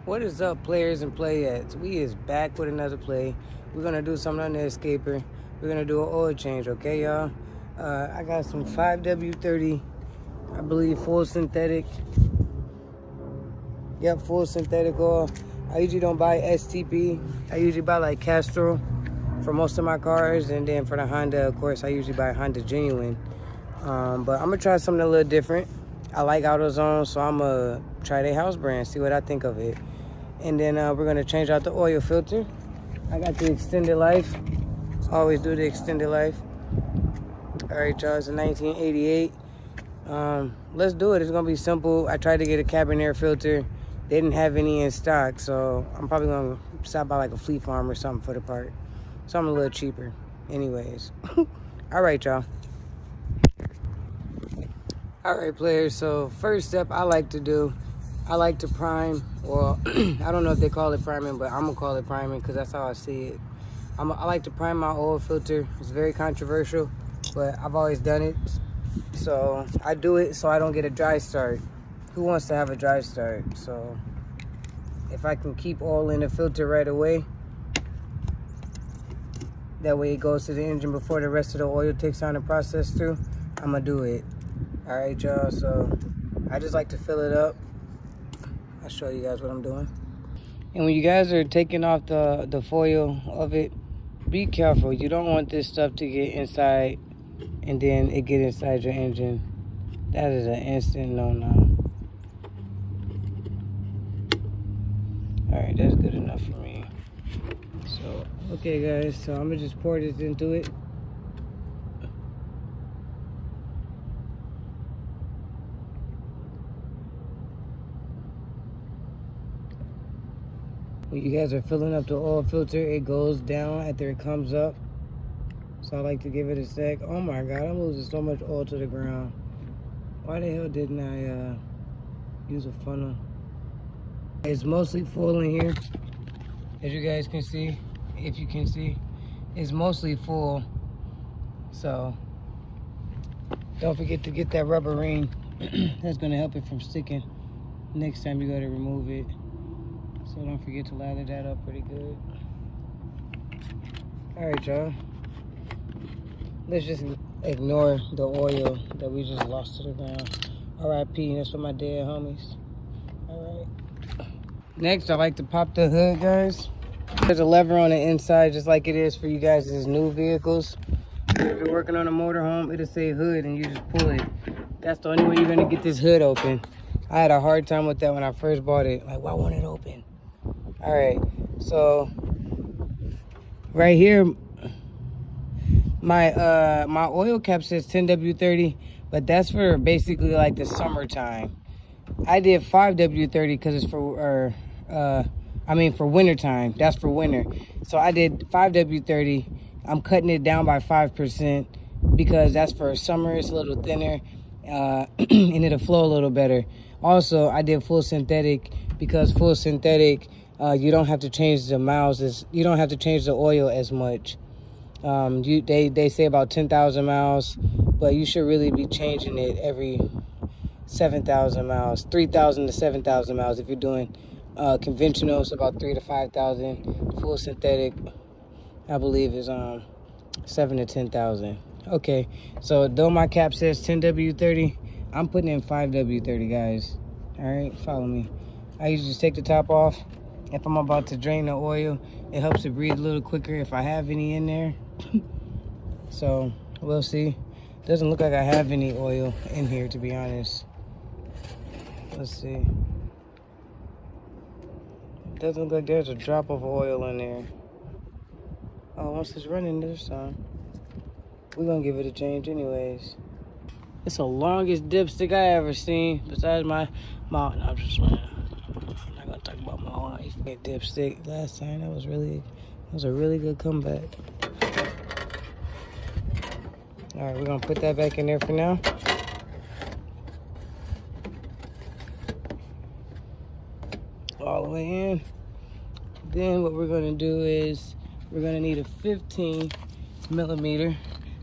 What is up, players and playettes? We is back with another play. We're gonna do something on the Escaper. We're gonna do an oil change, okay, y'all? I got some 5W30, I believe, full synthetic. Yep, full synthetic oil. I usually don't buy STP. I usually buy like Castrol for most of my cars, and then for the Honda, of course, I usually buy Honda Genuine. But I'm gonna try something a little different. I like AutoZone, so I'm gonna try their house brand, see what I think of it. And then we're gonna change out the oil filter. I got the extended life. Always do the extended life. All right, y'all, it's a 1988. Let's do it. It's gonna be simple. I tried to get a cabin air filter. They didn't have any in stock, so I'm probably gonna stop by like a Fleet Farm or something for the part. Something a little cheaper. Anyways. All right, y'all. All right, players, so first step I like to prime. Well, I don't know if they call it priming, but I'm gonna call it priming because that's how I see it. I like to prime my oil filter. It's very controversial, but I've always done it. So I do it so I don't get a dry start. Who wants to have a dry start? So if I can keep oil in the filter right away, that way it goes to the engine before the rest of the oil takes time to process through, I'm gonna do it. All right, y'all, so I just like to fill it up. I'll show you guys what I'm doing. And when you guys are taking off the foil of it, be careful. You don't want this stuff to get inside and then it get inside your engine. That is an instant no-no. All right, that's good enough for me. So, okay, guys, so I'm gonna just pour this into it. When you guys are filling up the oil filter, it goes down after it comes up. So I like to give it a sec. Oh my God, I'm losing so much oil to the ground. Why the hell didn't I use a funnel? It's mostly full in here. As you guys can see, if you can see, it's mostly full. So don't forget to get that rubber ring. That's gonna help it from sticking next time you go to remove it. So don't forget to lather that up pretty good. All right, y'all. Let's just ignore the oil that we just lost to the ground. R.I.P. That's for my dead homies. All right. Next, I like to pop the hood, guys. There's a lever on the inside, just like it is for you guys' new vehicles. If you're working on a motorhome, it'll say hood, and you just pull it. That's the only way you're gonna get this hood open. I had a hard time with that when I first bought it. Like, why won't it open? All right, so right here, my my oil cap says 10W30, but that's for basically like the summertime. I did 5W30 because it's for for wintertime. That's for winter. So I did 5W30. I'm cutting it down by 5% because that's for summer. It's a little thinner and it'll flow a little better. Also, I did full synthetic because full synthetic, you don't have to change the miles. You don't have to change the oil as much. They say about 10,000 miles, but you should really be changing it every 7,000 miles, 3,000 to 7,000 miles. If you're doing conventional, it's about 3,000 to 5,000. Full synthetic, I believe, is 7,000 to 10,000. Okay, so though my cap says 10W30, I'm putting in 5W30, guys. All right, follow me. I usually just take the top off. If I'm about to drain the oil, it helps it breathe a little quicker if I have any in there. So we'll see. Doesn't look like I have any oil in here, to be honest. Let's see. Doesn't look like there's a drop of oil in there. Oh, once it's running this time, we're gonna give it a change anyways. It's the longest dipstick I ever seen, besides my no, I'm just playing. I'm not gonna talk about my wife. Dipstick last time, that was a really good comeback. All right, we're gonna put that back in there for now. All the way in. Then what we're gonna do is we're gonna need a 15mm.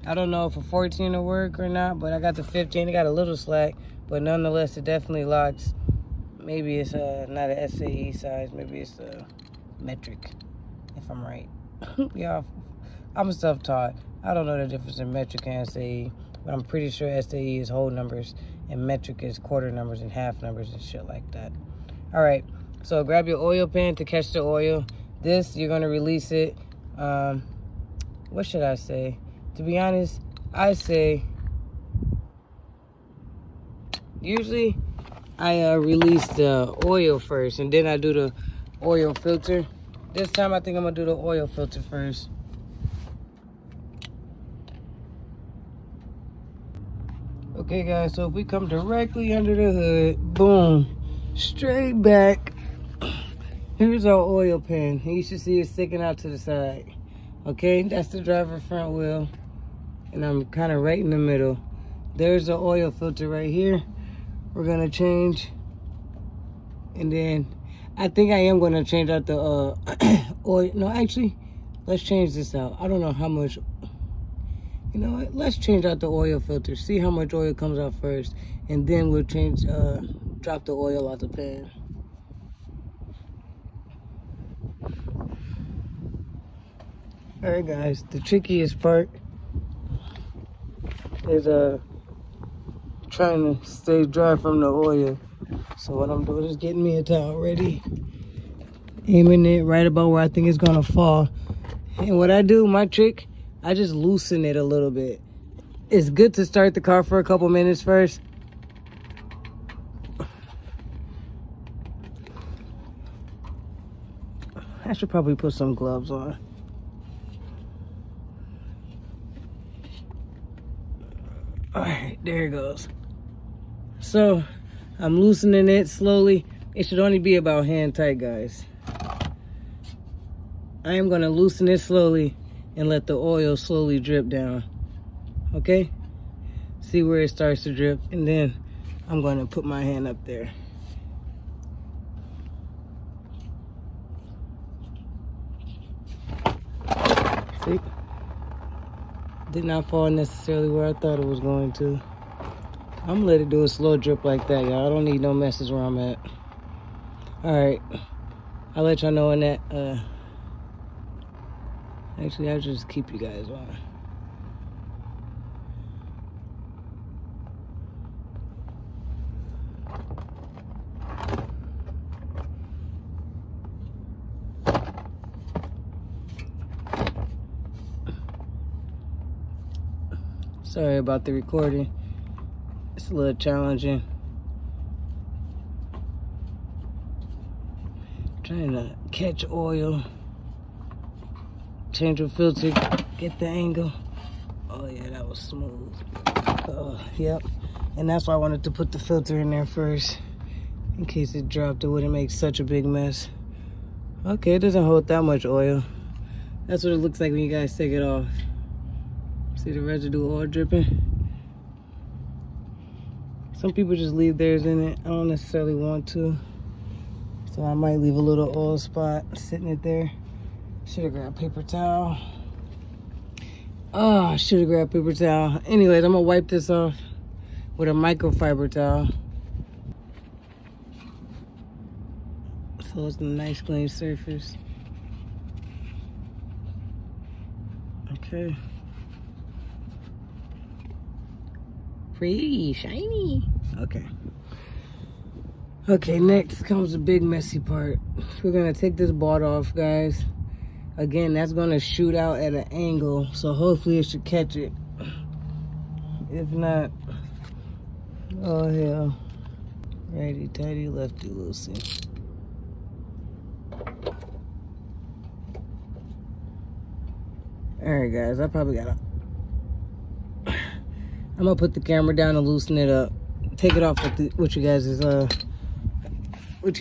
I don't know if a 14 will work or not, but I got the 15. It got a little slack, but nonetheless, it definitely locks. Maybe it's not a SAE size. Maybe it's a metric, if I'm right. Yeah, I'm self-taught. I don't know the difference in metric and SAE, but I'm pretty sure SAE is whole numbers and metric is quarter numbers and half numbers and shit like that. All right, so grab your oil pan to catch the oil. This, you're gonna release it. What should I say? To be honest, I say, usually I release the oil first and then I do the oil filter. This time I think I'm gonna do the oil filter first. Okay guys, so if we come directly under the hood, boom, straight back, here's our oil pan. You should see it sticking out to the side. Okay, that's the driver front wheel, and I'm kind of right in the middle. There's the oil filter right here. We're gonna change, and then I think I am gonna change out the oil. No, actually, let's change this out. I don't know how much. You know what? Let's change out the oil filter. See how much oil comes out first, and then we'll change. Drop the oil out the pan. All right, guys. The trickiest part is trying to stay dry from the oil. So what I'm doing is getting me a towel ready, aiming it right about where I think it's gonna fall. And what I do, my trick, I just loosen it a little bit. It's good to start the car for a couple minutes first. I should probably put some gloves on. All right, there it goes. So I'm loosening it slowly. It should only be about hand tight, guys. I am gonna loosen it slowly and let the oil slowly drip down. Okay? See where it starts to drip, and then I'm gonna put my hand up there. See? Did not fall necessarily where I thought it was going to. I'm gonna let it do a slow drip like that, y'all. I don't need no messes where I'm at. All right, I'll let y'all know when that, actually, I'll just keep you guys on. Sorry about the recording. It's a little challenging. Trying to catch oil. Change the filter, get the angle. Oh yeah, that was smooth. Yep. And that's why I wanted to put the filter in there first. In case it dropped, it wouldn't make such a big mess. Okay, it doesn't hold that much oil. That's what it looks like when you guys take it off. See the residue oil dripping? Some people just leave theirs in it. I don't necessarily want to. So I might leave a little oil spot sitting it there. Should have grabbed a paper towel. Oh, I should have grabbed a paper towel. Anyways, I'm gonna wipe this off with a microfiber towel. So it's a nice clean surface. Okay. Pretty shiny. Okay. Okay, next comes the big messy part. We're gonna take this bolt off, guys. Again, that's gonna shoot out at an angle, so hopefully it should catch it. If not, oh hell. Righty tighty, lefty loosey. Alright guys, I probably gotta, I'm gonna put the camera down and loosen it up. Take it off with you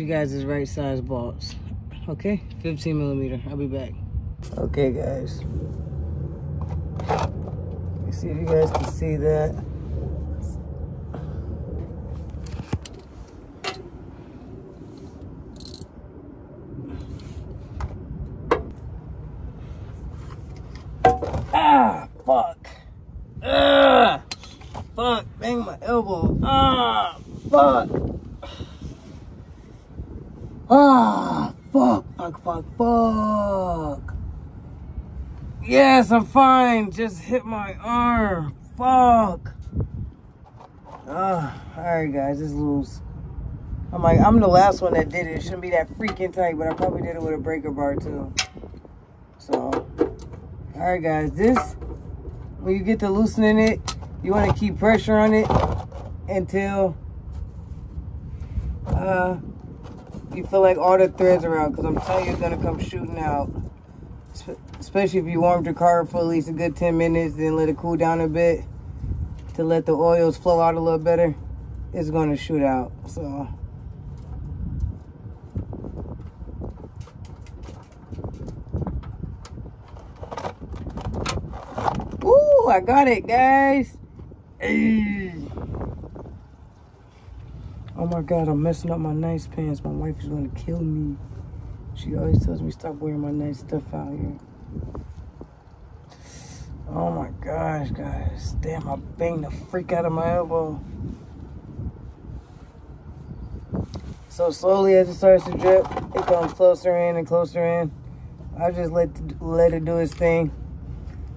guys' right size bolts. Okay, 15 millimeter. I'll be back. Okay, guys. You see if you guys can see that. Ah, fuck. Fuck, bang my elbow. Ah, fuck. Fuck. Yes, I'm fine. Just hit my arm. Fuck. Alright guys, it's loose. I'm the last one that did it. It shouldn't be that freaking tight, but I probably did it with a breaker bar too. So, alright guys, when you get to loosening it, you want to keep pressure on it until you feel like all the threads are out, because I'm telling you it's going to come shooting out. Especially if you warmed your car for at least a good 10 minutes, then let it cool down a bit to let the oils flow out a little better. It's going to shoot out. So, ooh, I got it, guys. Oh my God, I'm messing up my nice pants. My wife is going to kill me. She always tells me stop wearing my nice stuff out here. Oh my gosh, guys. Damn, I banged the freak out of my elbow. So slowly as it starts to drip, it comes closer in and closer in. I just let it do its thing.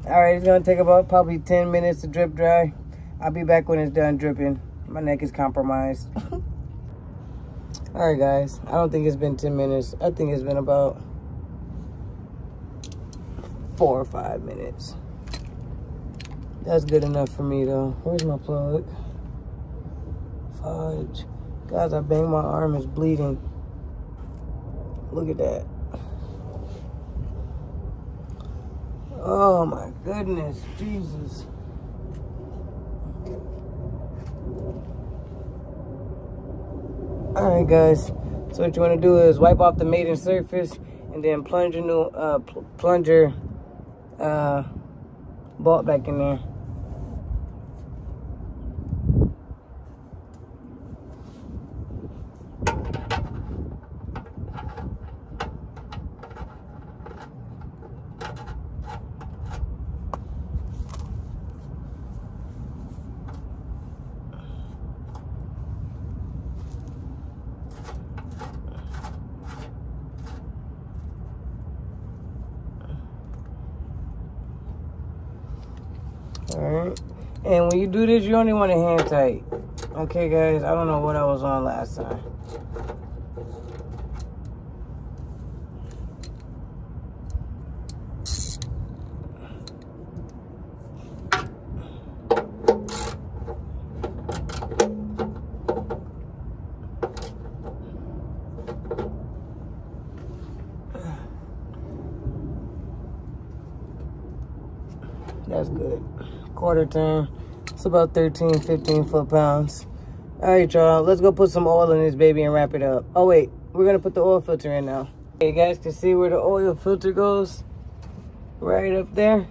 Alright, it's going to take about probably 10 minutes to drip dry. I'll be back when it's done dripping. My neck is compromised. Alright guys, I don't think it's been 10 minutes. I think it's been about 4 or 5 minutes. That's good enough for me though. Where's my plug? Fudge. Guys, I banged my arm, it's bleeding. Look at that. Oh my goodness, Jesus. Alright guys, so what you want to do is wipe off the maiden surface and then plunge your new plunger bolt back in there. Alright, and when you do this, you only want to hand tight. Okay guys, I don't know what I was on last time. That's good. Quarter turn. It's about 13, 15 foot-pounds. All right, y'all. Let's go put some oil in this baby and wrap it up. Oh, wait. We're going to put the oil filter in now. Okay, you guys can see where the oil filter goes. Right up there.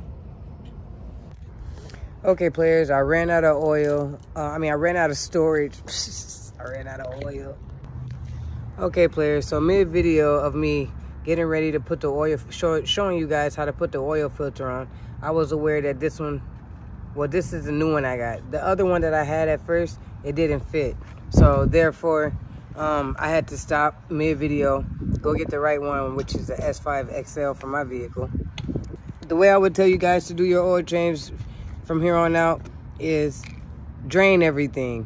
Okay, players. I ran out of oil. I ran out of storage. I ran out of oil. Okay, players. So mid-video of me getting ready to put the oil, showing you guys how to put the oil filter on, I was aware that this one, well, this is the new one I got. The other one that I had at first, it didn't fit. So therefore, I had to stop mid-video, go get the right one, which is the S5 XL for my vehicle. The way I would tell you guys to do your oil change from here on out is drain everything.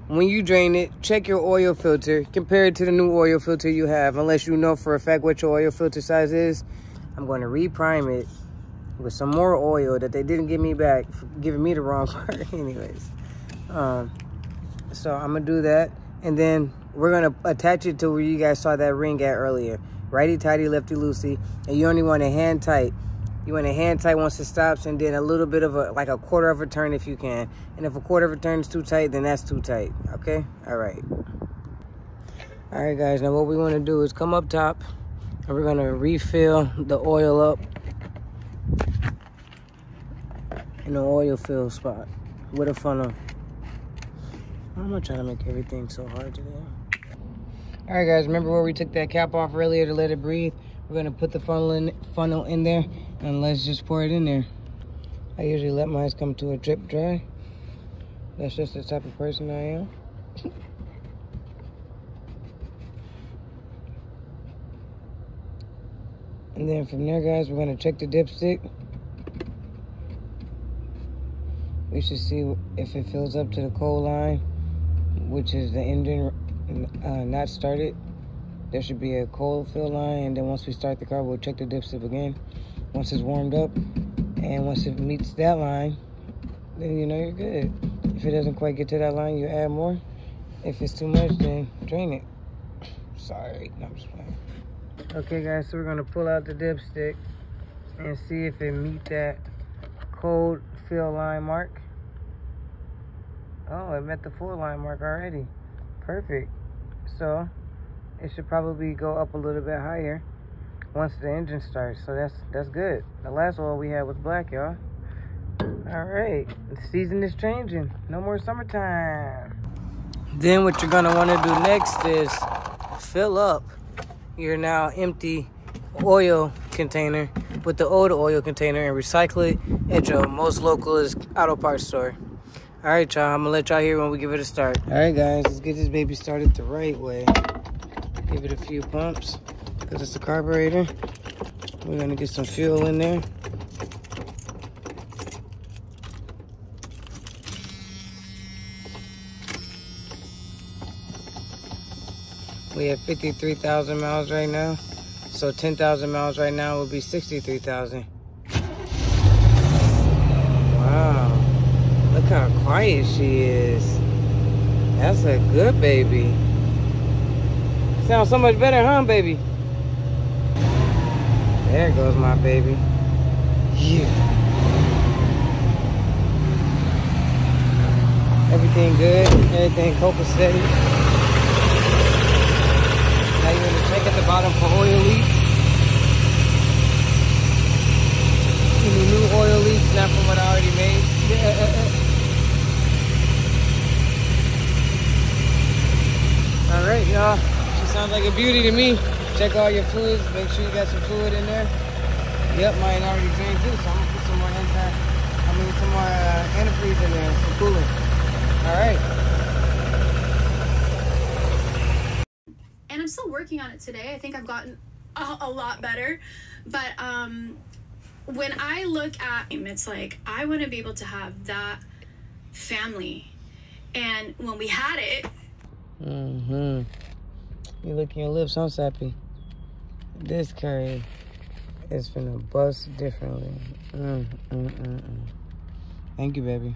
When you drain it, check your oil filter, compare it to the new oil filter you have, unless you know for a fact what your oil filter size is. I'm going to reprime it with some more oil that they didn't give me back for giving me the wrong part anyways. So I'm gonna do that, and then we're gonna attach it to where you guys saw that ring at earlier. Righty tighty, lefty loosey, and you only want to hand tight. You want to hand tight once it stops, and then a little bit of like a quarter of a turn if you can. And if a quarter of a turn is too tight, then that's too tight. Okay? All right. All right, guys. Now what we want to do is come up top, and we're gonna refill the oil up in the oil fill spot with a funnel. I'm not trying to make everything so hard today. All right, guys. Remember where we took that cap off earlier to let it breathe? We're gonna put the funnel in there, and let's just pour it in there. I usually let mine come to a drip dry. That's just the type of person I am. And then from there, guys, we're gonna check the dipstick. We should see if it fills up to the cold line, which is the engine not started. There should be a cold fill line, and then once we start the car, we'll check the dipstick again once it's warmed up. And once it meets that line, then you know you're good. If it doesn't quite get to that line, you add more. If it's too much, then drain it. Sorry, no, I'm just playing. Okay, guys, so we're gonna pull out the dipstick and see if it meet that cold fill line mark. Oh, it met the full line mark already. Perfect. So it should probably go up a little bit higher once the engine starts. So that's good. The last oil we had was black, y'all. All right, the season is changing. No more summertime. Then what you're gonna want to do next is fill up your now empty oil container with the old oil container and recycle it at your most localist auto parts store. All right, y'all, I'm gonna let y'all hear when we give it a start. All right, guys, let's get this baby started the right way. Give it a few pumps because it's a carburetor. We're gonna get some fuel in there. We have 53,000 miles right now. So 10,000 miles right now would be 63,000. Wow. Look how quiet she is. That's a good baby. Sounds so much better, huh, baby? There goes my baby. Yeah. Everything good. Everything copacetic. Now you're gonna check at the bottom for oil leaks. Any new oil leaks, not from what I already made. All right, y'all. She sounds like a beauty to me. Check all your fluids. Make sure you got some fluid in there. Yep, mine already drained too, so I'm gonna put some more some more antifreeze in there, some coolant. All right. And I'm still working on it today. I think I've gotten a lot better. But when I look at him, it's like, I want to be able to have that family. And when we had it. Mm-hmm. You licking your lips, huh, Sappy? This curry is finna bust differently. Thank you, baby.